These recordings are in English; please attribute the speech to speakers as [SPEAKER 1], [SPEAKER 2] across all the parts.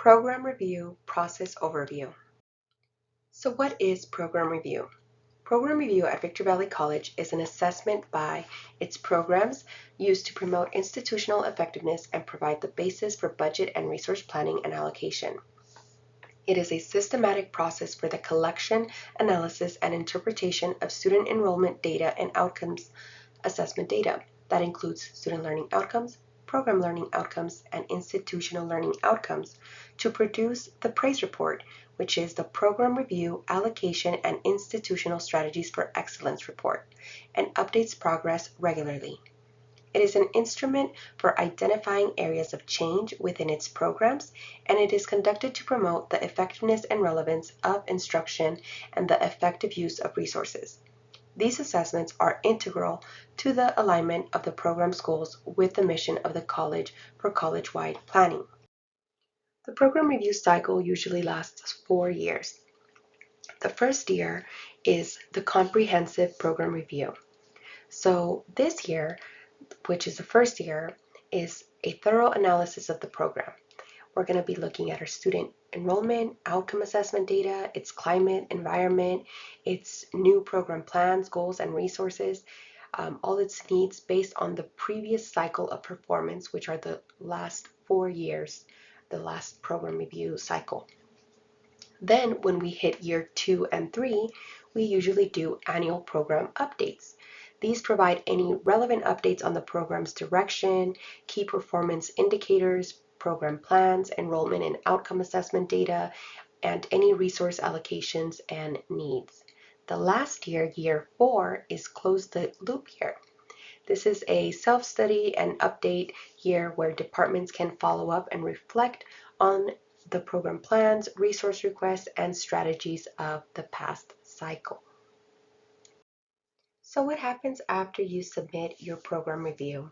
[SPEAKER 1] Program Review Process Overview. So what is Program Review? Program Review at Victor Valley College is an assessment by its programs used to promote institutional effectiveness and provide the basis for budget and resource planning and allocation. It is a systematic process for the collection, analysis, and interpretation of student enrollment data and outcomes assessment data. That includes student learning outcomes, program learning outcomes, and institutional learning outcomes to produce the PRAISE report, which is the Program Review, Allocation, and Institutional Strategies for Excellence report, and updates progress regularly. It is an instrument for identifying areas of change within its programs, and it is conducted to promote the effectiveness and relevance of instruction and the effective use of resources. These assessments are integral to the alignment of the program's goals with the mission of the college for college-wide planning. The program review cycle usually lasts 4 years. The first year is the comprehensive program review. So this year, which is the first year, is a thorough analysis of the program. We're going to be looking at our student enrollment, outcome assessment data, its climate, environment, its new program plans, goals, and resources, all its needs based on the previous cycle of performance, which are the last 4 years, the last program review cycle. Then when we hit year 2 and 3, we usually do annual program updates. These provide any relevant updates on the program's direction, key performance indicators, program plans, enrollment and outcome assessment data, and any resource allocations and needs. The last year, year 4, is close the loop year. This is a self-study and update year where departments can follow up and reflect on the program plans, resource requests, and strategies of the past cycle. So what happens after you submit your program review?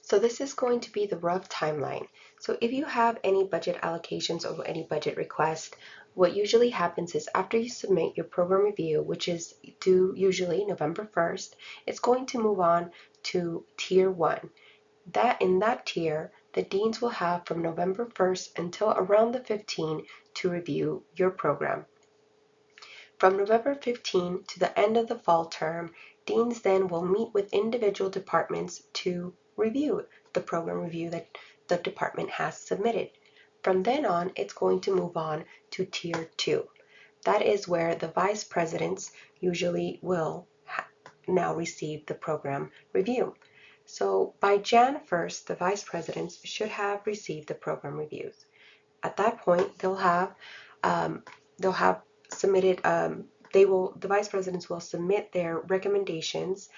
[SPEAKER 1] So this is going to be the rough timeline. So if you have any budget allocations or any budget request, what usually happens is after you submit your program review, which is due usually November 1st, it's going to move on to Tier 1. In that tier, the deans will have from November 1st until around the 15th to review your program. From November 15 to the end of the fall term, deans then will meet with individual departments to review the program review that the department has submitted. From then on, it's going to move on to Tier 2. That is where the vice presidents usually will now receive the program review. So by Jan 1st, the vice presidents should have received the program reviews. At that point, they'll have submitted. The vice presidents will submit their recommendations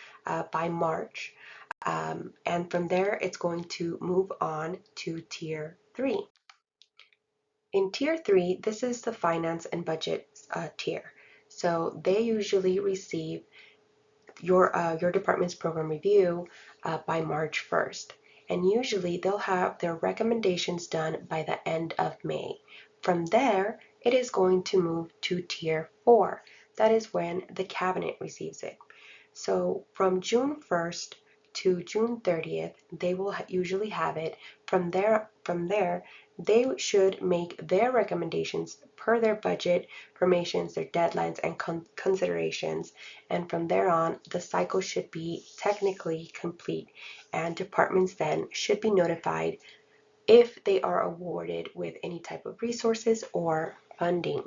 [SPEAKER 1] by March, and from there, it's going to move on to Tier 3. In Tier 3, this is the finance and budget tier. So they usually receive your department's program review by March 1st. And usually they'll have their recommendations done by the end of May. From there, it is going to move to Tier 4. That is when the cabinet receives it. So from June 1st to June 30th, they will usually have it. From there, they should make their recommendations per their budget, formations, their deadlines, and considerations. And from there on, the cycle should be technically complete, and departments then should be notified if they are awarded with any type of resources or funding.